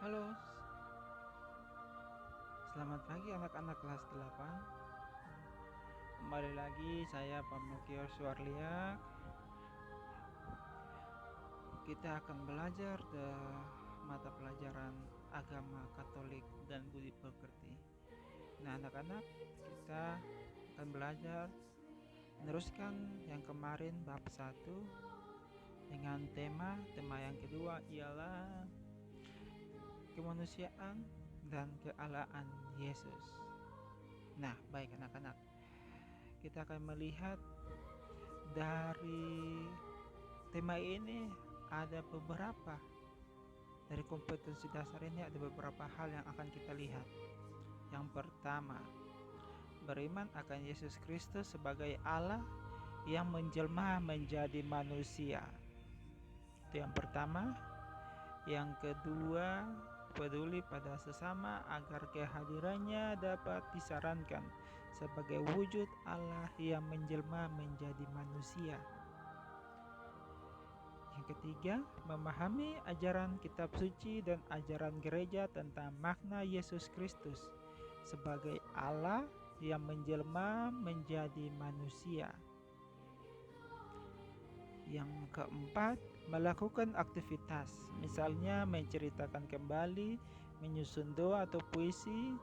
Halo, selamat pagi anak-anak kelas 8. Kembali lagi saya Pamukio Suarliak. Kita akan belajar mata pelajaran agama Katolik dan budi pekerti. Nah, anak-anak, kita akan belajar meneruskan yang kemarin bab 1 dengan tema yang kedua ialah kemanusiaan dan kealaan Yesus. Nah, baik anak-anak, kita akan melihat dari tema ini ada beberapa dari kompetensi dasar ini, ada beberapa hal yang akan kita lihat. Yang pertama, beriman akan Yesus Kristus sebagai Allah yang menjelma menjadi manusia. Itu yang pertama. Yang kedua, peduli pada sesama agar kehadirannya dapat disarankan sebagai wujud Allah yang menjelma menjadi manusia. Yang ketiga, memahami ajaran kitab suci dan ajaran gereja tentang makna Yesus Kristus sebagai Allah yang menjelma menjadi manusia. Yang keempat, melakukan aktivitas, misalnya menceritakan kembali, menyusun doa atau puisi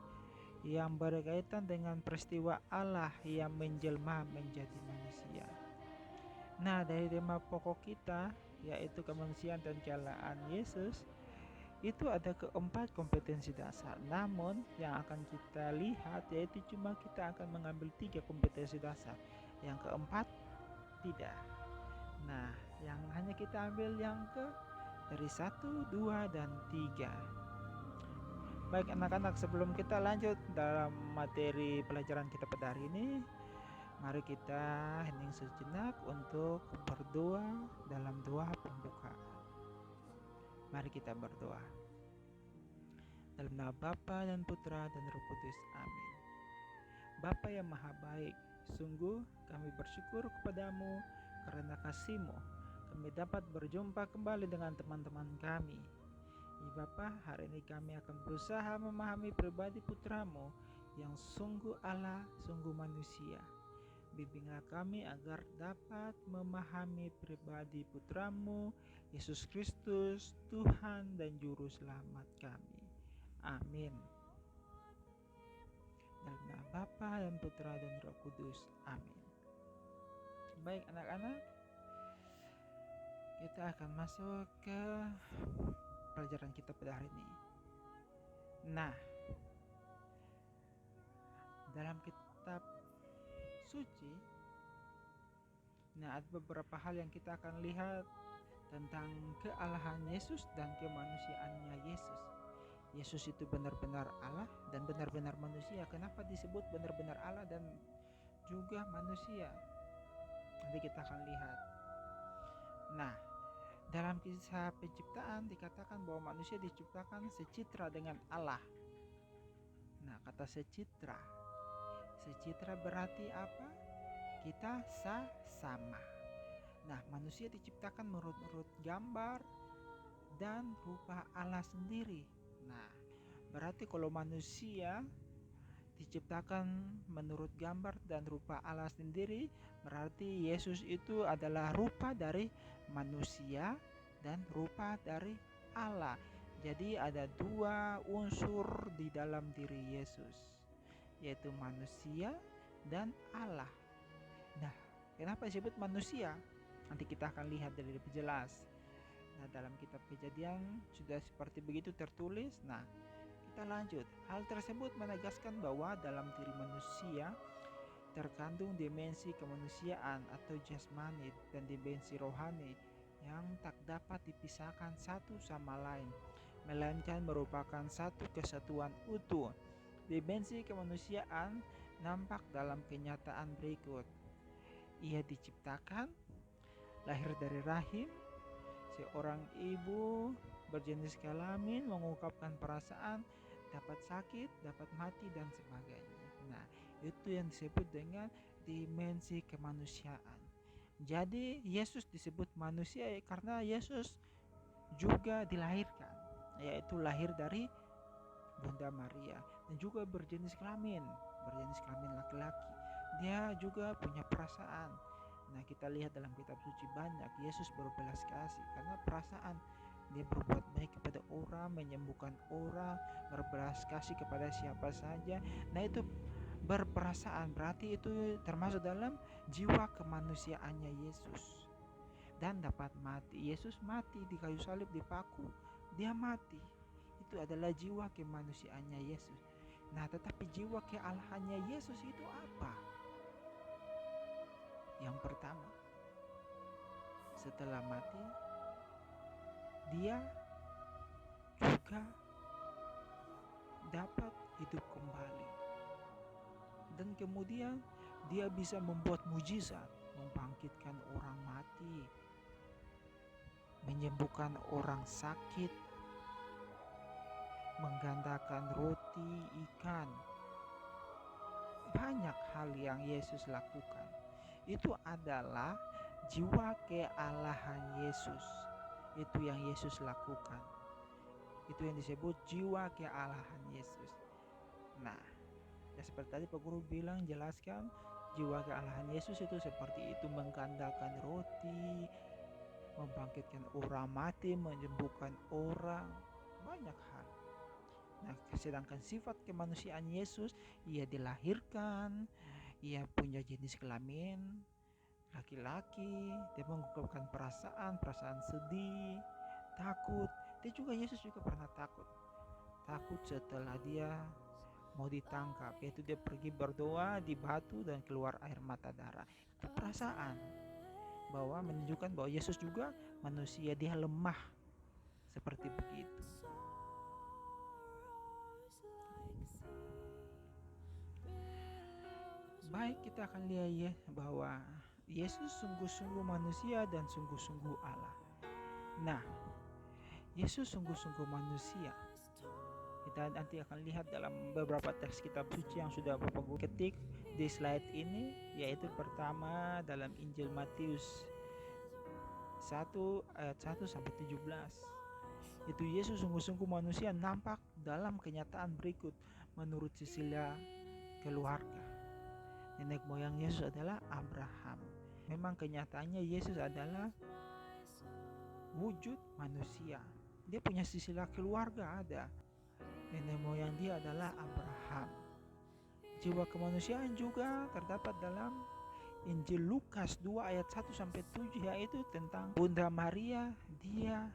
yang berkaitan dengan peristiwa Allah yang menjelma menjadi manusia. Nah, dari tema pokok kita, yaitu kemanusiaan dan kealaan Yesus, itu ada keempat kompetensi dasar. Namun yang akan kita lihat yaitu cuma kita akan mengambil 3 kompetensi dasar. Yang keempat tidak. Nah, yang hanya kita ambil yang dari 1, 2, dan 3. Baik anak-anak, sebelum kita lanjut dalam materi pelajaran kita pada hari ini, mari kita hening sejenak untuk berdoa dalam doa pembuka. Mari kita berdoa. Dalam nama Bapa dan Putra dan Roh Kudus. Amin. Bapa yang maha baik, sungguh kami bersyukur kepadamu karena kasih-Mu. Kami dapat berjumpa kembali dengan teman-teman kami. Ya Bapa, hari ini kami akan berusaha memahami pribadi Putra-Mu yang sungguh Allah, sungguh manusia. Bimbinglah kami agar dapat memahami pribadi Putra-Mu, Yesus Kristus, Tuhan dan Juru Selamat kami. Amin. Dalam nama Bapa dan Putra dan Roh Kudus. Amin. Baik anak-anak, kita akan masuk ke pelajaran kita pada hari ini. Nah, dalam kitab suci, ada beberapa hal yang kita akan lihat tentang kealahan Yesus dan kemanusiaannya Yesus. Yesus itu benar-benar Allah dan benar-benar manusia. Kenapa disebut benar-benar Allah dan juga manusia? Nanti kita akan lihat. Nah, dalam kisah penciptaan dikatakan bahwa manusia diciptakan secitra dengan Allah. Nah, kata secitra berarti apa? Kita sama. Nah, manusia diciptakan menurut gambar dan rupa Allah sendiri. Nah, berarti kalau manusia diciptakan menurut gambar dan rupa Allah sendiri, berarti Yesus itu adalah rupa dari manusia dan rupa dari Allah. Jadi ada 2 unsur di dalam diri Yesus, yaitu manusia dan Allah. Nah, kenapa disebut manusia? Nanti kita akan lihat dari lebih jelas. Nah, dalam kitab Kejadian sudah seperti begitu tertulis. Nah, kita lanjut. Hal tersebut menegaskan bahwa dalam diri manusia terkandung dimensi kemanusiaan atau jasmani dan dimensi rohani yang tak dapat dipisahkan satu sama lain, melainkan merupakan satu kesatuan utuh. Dimensi kemanusiaan nampak dalam kenyataan berikut. Ia diciptakan, lahir dari rahim, seorang ibu berjenis kelamin, mengungkapkan perasaan, dapat sakit, dapat mati, dan sebagainya. Nah, itu yang disebut dengan dimensi kemanusiaan. Jadi Yesus disebut manusia karena Yesus juga dilahirkan. yaitu lahir dari Bunda Maria, dan juga berjenis kelamin laki-laki. Dia juga punya perasaan. Nah, kita lihat dalam kitab suci banyak Yesus berbelas kasih karena perasaan. Dia berbuat baik kepada orang, menyembuhkan orang, berbelas kasih kepada siapa saja. Nah, itu berperasaan, berarti itu termasuk dalam jiwa kemanusiaannya Yesus. Dan dapat mati. Yesus mati di kayu salib, dipaku, dia mati. Itu adalah jiwa kemanusiaannya Yesus. Nah, tetapi jiwa kealahannya Yesus itu apa? Yang pertama, setelah mati, dia juga dapat hidup kembali. Dan kemudian dia bisa membuat mujizat, membangkitkan orang mati, menyembuhkan orang sakit, menggandakan roti, ikan. Banyak hal yang Yesus lakukan. Itu adalah jiwa kealahan Yesus. Itu yang Yesus lakukan. Itu yang disebut jiwa kealahan Yesus. Nah, ya seperti tadi Pak Guru bilang, jelaskan jiwa kealahan Yesus itu seperti itu, menggandakan roti, membangkitkan orang mati, menyembuhkan orang, banyak hal. Nah, sedangkan sifat kemanusiaan Yesus, ia dilahirkan, ia punya jenis kelamin laki-laki, dia mengungkapkan perasaan sedih, takut. Dia juga, Yesus juga pernah takut setelah dia mau ditangkap, yaitu dia pergi berdoa di batu dan keluar air mata darah. Itu perasaan bahwa menunjukkan bahwa Yesus juga manusia, dia lemah seperti begitu. Baik, kita akan lihat ya bahwa Yesus sungguh-sungguh manusia dan sungguh-sungguh Allah. Nah, Yesus sungguh-sungguh manusia. Kita nanti akan lihat dalam beberapa teks kitab suci yang sudah Bapak Guru ketik di slide ini, yaitu pertama dalam Injil Matius 1 ayat 1 sampai 17. Itu Yesus sungguh-sungguh manusia nampak dalam kenyataan berikut menurut silsilah keluarga. Nenek moyang Yesus adalah Abraham. Memang kenyataannya Yesus adalah wujud manusia. Dia punya silsilah keluarga ada. Nenek moyang dia adalah Abraham. Jiwa kemanusiaan juga terdapat dalam Injil Lukas 2 ayat 1 sampai 7, yaitu tentang Bunda Maria, dia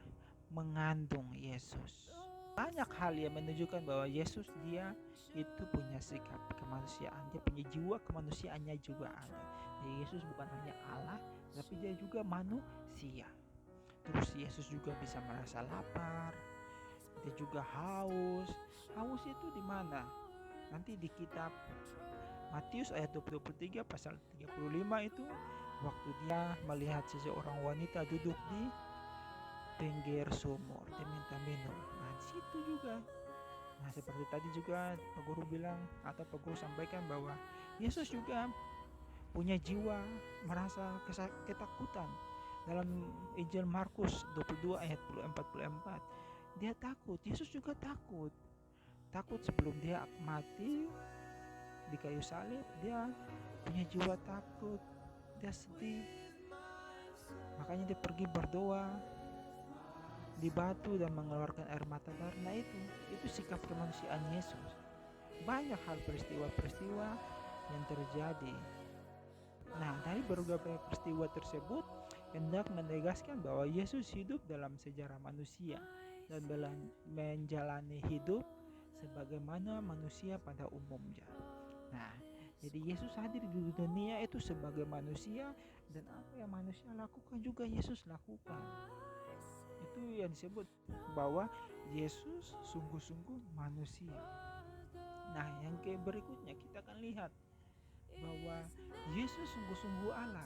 mengandung Yesus. Banyak hal yang menunjukkan bahwa Yesus dia itu punya sikap kemanusiaan, dia punya jiwa kemanusiaannya juga ada. Jadi Yesus bukan hanya Allah, tapi dia juga manusia. Terus Yesus juga bisa merasa lapar, dia juga haus. Haus itu di mana? Nanti di kitab Matius ayat 23 pasal 35 itu, waktu dia melihat seseorang wanita duduk di pinggir sumur, dia minta minum. Nah, di situ juga. Nah, seperti tadi juga Pak Guru bilang atau Pak Guru sampaikan bahwa Yesus juga punya jiwa merasa ketakutan. Dalam Injil Markus 22 ayat 44, dia takut. Yesus juga takut. Takut sebelum dia mati di kayu salib, dia punya jiwa takut, dia sedih. Makanya dia pergi berdoa di batu dan mengeluarkan air mata darah. Nah, itu sikap kemanusiaan Yesus. Banyak hal peristiwa-peristiwa yang terjadi. Nah, dari berbagai peristiwa tersebut hendak menegaskan bahwa Yesus hidup dalam sejarah manusia dan menjalani hidup sebagaimana manusia pada umumnya. Nah, jadi Yesus hadir di dunia itu sebagai manusia, dan apa yang manusia lakukan juga Yesus lakukan. Itu yang disebut bahwa Yesus sungguh-sungguh manusia. Nah, yang berikutnya kita akan lihat bahwa Yesus sungguh-sungguh Allah.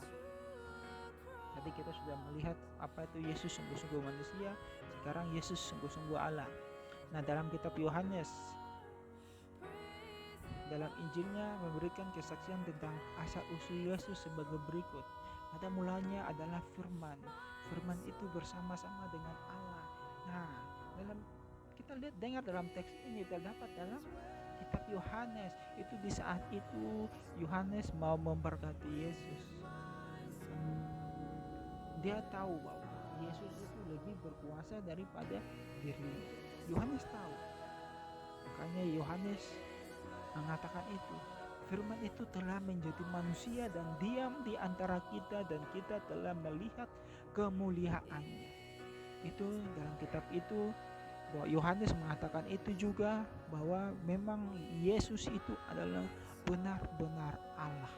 Tadi kita sudah melihat apa itu Yesus sungguh-sungguh manusia, sekarang Yesus sungguh-sungguh Allah. Nah, dalam kitab Yohanes, dalam Injilnya memberikan kesaksian tentang asal-usul Yesus sebagai berikut. Pada mulanya adalah firman. Firman itu bersama-sama dengan Allah. Nah, dalam Kita lihat dengar dalam teks ini terdapat dalam kitab Yohanes. Itu di saat itu Yohanes mau memberkati Yesus. Dia tahu bahwa Yesus itu lebih berkuasa daripada dirinya. Yohanes tahu. Makanya Yohanes mengatakan itu. Firman itu telah menjadi manusia dan diam di antara kita, dan kita telah melihat kemuliaannya. Itu dalam kitab itu bahwa Yohanes mengatakan itu juga, bahwa memang Yesus itu adalah benar-benar Allah.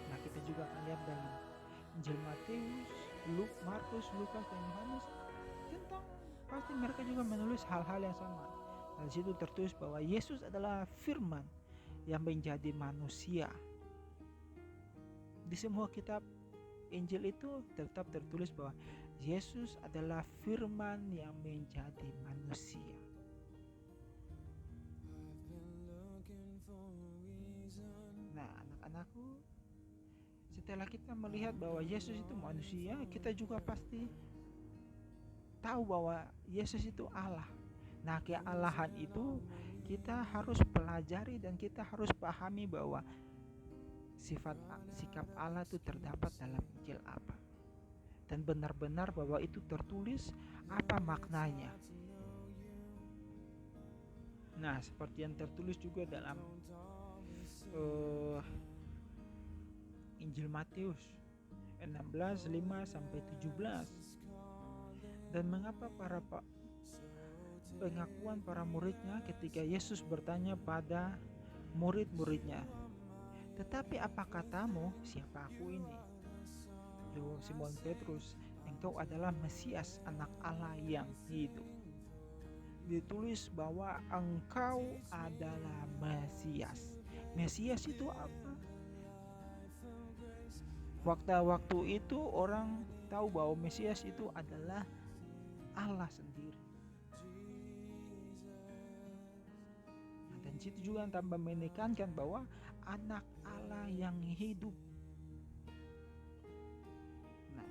Nah, kita juga akan lihat dalam Injil Matius, Markus, Lukas, dan Yohanes tentang, pasti mereka juga menulis hal-hal yang sama. Di situ tertulis bahwa Yesus adalah firman yang menjadi manusia. Di semua kitab Injil itu tetap tertulis bahwa Yesus adalah firman yang menjadi manusia. Nah, anak-anakku, setelah kita melihat bahwa Yesus itu manusia, kita juga pasti tahu bahwa Yesus itu Allah. Nah, kealahan itu kita harus pelajari dan kita harus pahami bahwa sikap Allah itu terdapat dalam Injil apa, dan benar-benar bahwa itu tertulis apa maknanya. Nah, seperti yang tertulis juga dalam Injil Matius 16:5-17. Dan mengapa pengakuan para muridnya ketika Yesus bertanya pada murid-muridnya, "Tetapi apa katamu, siapa aku ini?" Lalu Simon Petrus, "Engkau adalah Mesias, anak Allah yang hidup." Ditulis bahwa engkau adalah Mesias. Mesias itu apa? Waktu itu orang tahu bahwa Mesias itu adalah Allah sendiri. Nah, dan situ juga tambah menekankan bahwa anak Allah yang hidup. Nah,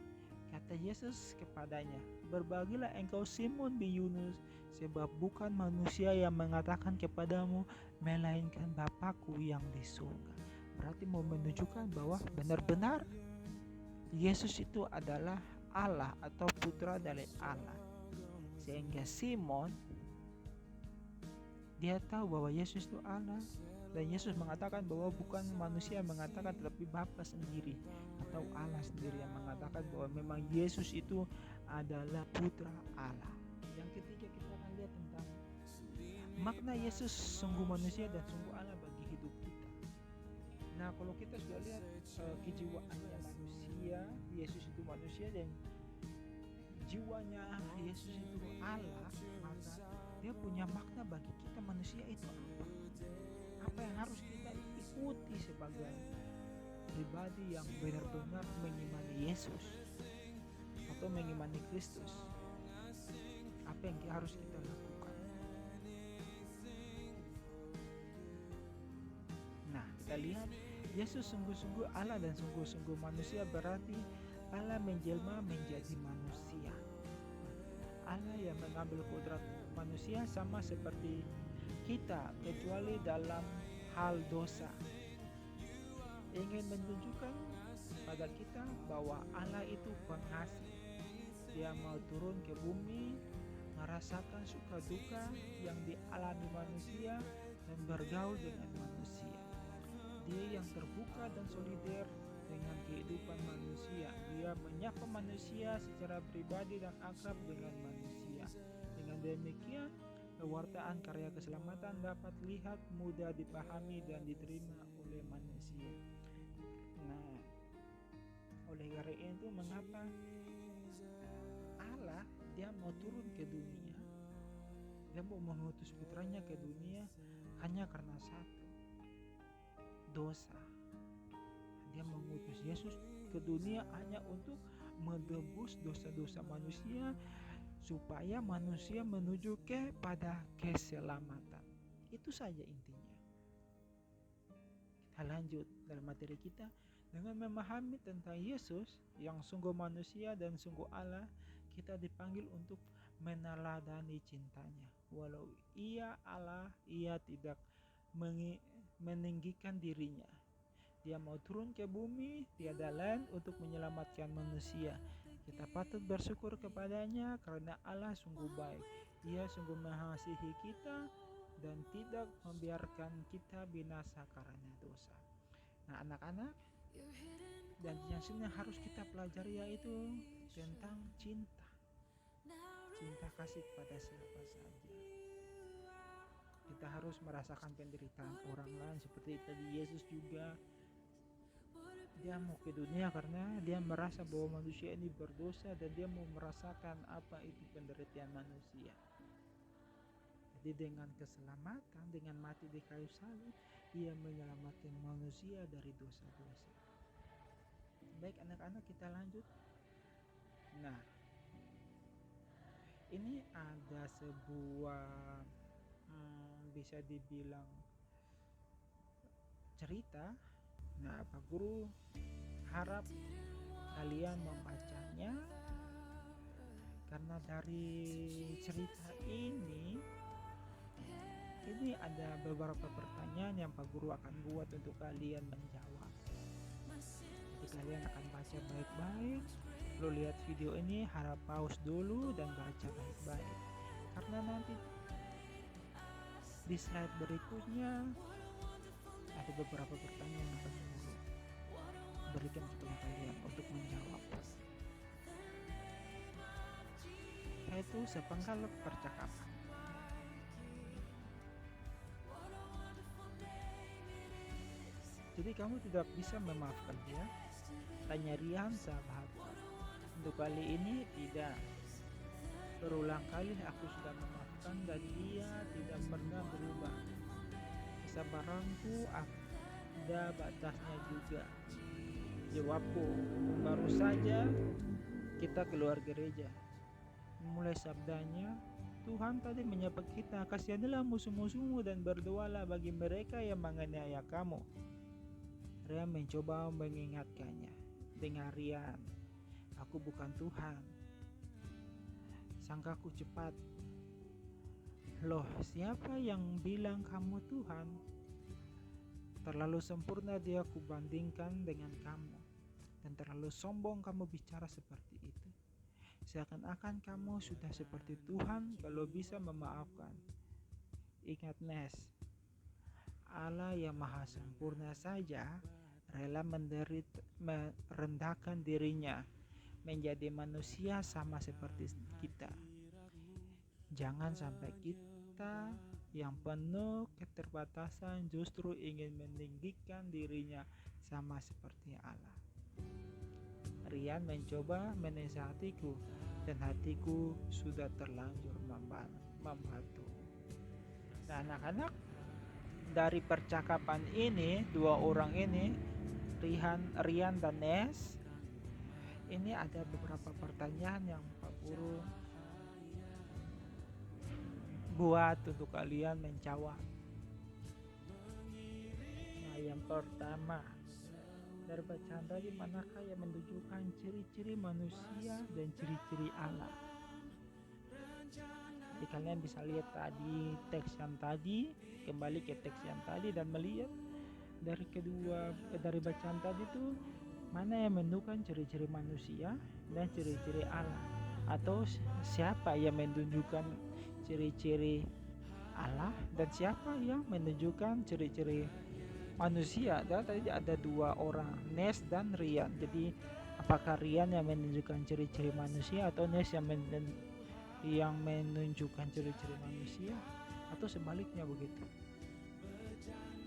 kata Yesus kepadanya, "Berbahagialah engkau Simon bin Yunus, sebab bukan manusia yang mengatakan kepadamu, melainkan Bapa-Ku yang di surga." Berarti mau menunjukkan bahwa benar-benar Yesus itu adalah Allah atau putra dari Allah. Sehingga Simon, dia tahu bahwa Yesus itu Allah, dan Yesus mengatakan bahwa bukan manusia yang mengatakan, tetapi Bapa sendiri atau Allah sendiri yang mengatakan bahwa memang Yesus itu adalah putra Allah. Yang ketiga, kita akan lihat tentang makna Yesus sungguh manusia dan sungguh Allah bagi hidup kita. Nah, kalau kita sudah lihat kejiwaannya manusia, Yesus itu manusia, dan jiwanya Yesus itu Allah, maka dia punya makna bagi kita manusia itu apa? Apa yang harus kita ikuti sebagai pribadi yang benar-benar mengimani Yesus atau mengimani Kristus? Apa yang harus kita lakukan? Nah, kita lihat Yesus sungguh-sungguh Allah dan sungguh-sungguh manusia, berarti Allah menjelma menjadi manusia. Allah yang mengambil kodrat manusia sama seperti kita, kecuali dalam hal dosa. Ingin menunjukkan pada kita bahwa Allah itu pengasih. Dia mau turun ke bumi, merasakan suka duka yang dialami manusia, dan bergaul dengan manusia. Dia yang terbuka dan solider dengan kehidupan manusia. Dia menyapa manusia secara pribadi dan akrab dengan manusia. Dengan demikian, pewartaan karya keselamatan dapat lihat, mudah dipahami, dan diterima oleh manusia. Nah, oleh karena itu mengapa Allah dia mau turun ke dunia, dia mau mengutus putranya ke dunia hanya karena satu, dosa. Dia mengutus Yesus ke dunia hanya untuk menebus dosa-dosa manusia, supaya manusia menuju kepada keselamatan. Itu saja intinya. Kita lanjut dalam materi kita. Dengan memahami tentang Yesus yang sungguh manusia dan sungguh Allah, kita dipanggil untuk meneladani cintanya. Walau ia Allah, ia tidak meninggikan dirinya. Dia mau turun ke bumi, tiada lain untuk menyelamatkan manusia. Kita patut bersyukur kepadanya karena Allah sungguh baik. Ia sungguh mengasihi kita dan tidak membiarkan kita binasa karena dosa. Nah anak-anak, dan yang sebenarnya harus kita pelajari yaitu tentang cinta. Cinta kasih kepada siapa saja. Kita harus merasakan penderitaan orang lain seperti tadi Yesus juga. Dia mau ke dunia karena dia merasa bahwa manusia ini berdosa dan dia mau merasakan apa itu penderitaan manusia. Jadi dengan keselamatan, dengan mati di kayu salib, ia menyelamatkan manusia dari dosa-dosa. Baik anak-anak, kita lanjut. Nah, ini ada sebuah bisa dibilang cerita. Nah, Pak Guru harap kalian membacanya karena dari cerita ini ada beberapa pertanyaan yang Pak Guru akan buat untuk kalian menjawab. Jadi kalian akan baca baik-baik, lo lihat video ini, harap pause dulu dan baca baik-baik karena nanti di slide berikutnya ada beberapa pertanyaan yang akan Guru berikan kepada kalian untuk menjawab, yaitu sepenggal percakapan. Jadi kamu tidak bisa memaafkan dia? Tanya Rian sahabat. Untuk kali ini tidak. Berulang kali aku sudah memaafkan dan dia tidak pernah berubah. Kesabaranku ada batasnya juga. Jawabku, baru saja kita keluar gereja. Mulai sabdanya, Tuhan tadi menyapa kita, kasihanilah musuh-musuhmu dan berdoalah bagi mereka yang menganiaya kamu. Rian mencoba mengingatkannya. Dengar Rian, aku bukan Tuhan. Sangkaku cepat. Loh, siapa yang bilang kamu Tuhan? Terlalu sempurna dia kubandingkan dengan kamu. Dan terlalu sombong kamu bicara seperti itu. Seakan-akan kamu sudah seperti Tuhan kalau bisa memaafkan. Ingat Nes, Allah yang maha sempurna saja rela merendahkan dirinya menjadi manusia sama seperti kita. Jangan sampai kita yang penuh keterbatasan justru ingin meninggikan dirinya sama seperti Allah. Rian mencoba menasihatiku dan hatiku sudah terlanjur membantu. Nah anak-anak, dari percakapan ini, dua orang ini, Rian dan Nes, ini ada beberapa pertanyaan yang Pak Guru buat untuk kalian menjawab. Nah yang pertama, dari bacaan tadi manakah yang menunjukkan ciri-ciri manusia dan ciri-ciri Allah? Jadi kalian bisa lihat tadi teks yang tadi, kembali ke teks yang tadi dan melihat dari bacaan tadi itu mana yang menunjukkan ciri-ciri manusia dan ciri-ciri Allah, atau siapa yang menunjukkan ciri-ciri Allah dan siapa yang menunjukkan ciri-ciri manusia. Dan tadi ada dua orang, Nes dan Rian. Jadi apakah Rian yang menunjukkan ciri-ciri manusia atau Nes yang menunjukkan ciri-ciri manusia, atau sebaliknya begitu?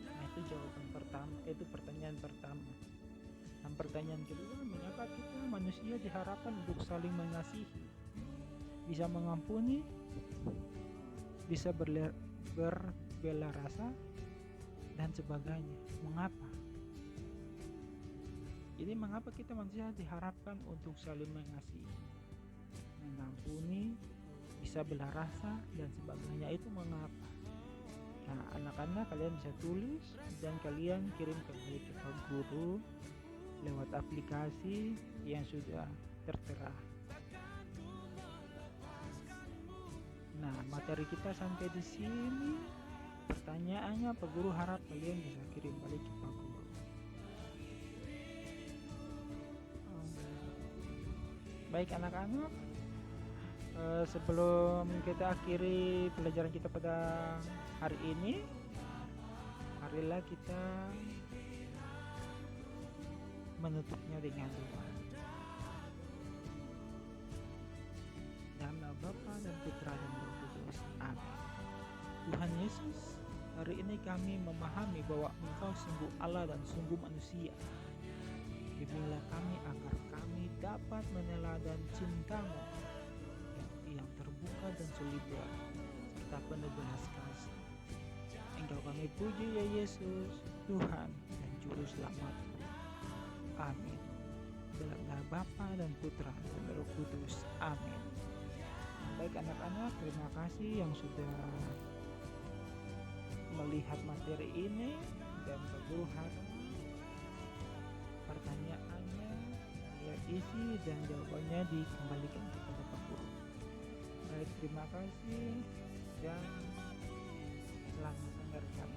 Nah itu jawaban pertama, itu pertanyaan pertama. Dan pertanyaan kedua, mengapa kita manusia diharapkan untuk saling mengasihi, bisa mengampuni, bisa berbela rasa dan sebagainya? Mengapa? Jadi mengapa kita manusia diharapkan untuk saling mengasihi, mengampuni, bisa bela rasa dan sebagainya? Itu mengapa? Nah anak-anak, kalian bisa tulis dan kalian kirim kembali ke Pak Guru lewat aplikasi yang sudah tertera. Nah, materi kita sampai di sini. Pertanyaannya, Pak Guru harap kalian bisa kirim balik ke Pak Guru. Baik anak-anak, sebelum kita akhiri pelajaran kita pada hari ini, marilah kita menutupnya dengan doa. Dalam nama Bapa dan Putra dan Roh Kudus. Amin. Tuhan Yesus, hari ini kami memahami bahwa Engkau sungguh Allah dan sungguh manusia. Bimbinglah kami agar kami dapat meneladani cinta-Mu yang terbuka dan solidar serta penuh belas kasih. Engkau kami puji ya Yesus, Tuhan dan Juru Selamat. Amin. Dalam nama Bapa dan Putra dan Roh Kudus. Amin. Baik anak-anak, terima kasih yang sudah melihat materi ini, dan Pak Guru harap pertanyaannya, lihat isi dan jawabannya dikembalikan kepada Pak Guru. Baik, terima kasih dan selamat mendengarkan.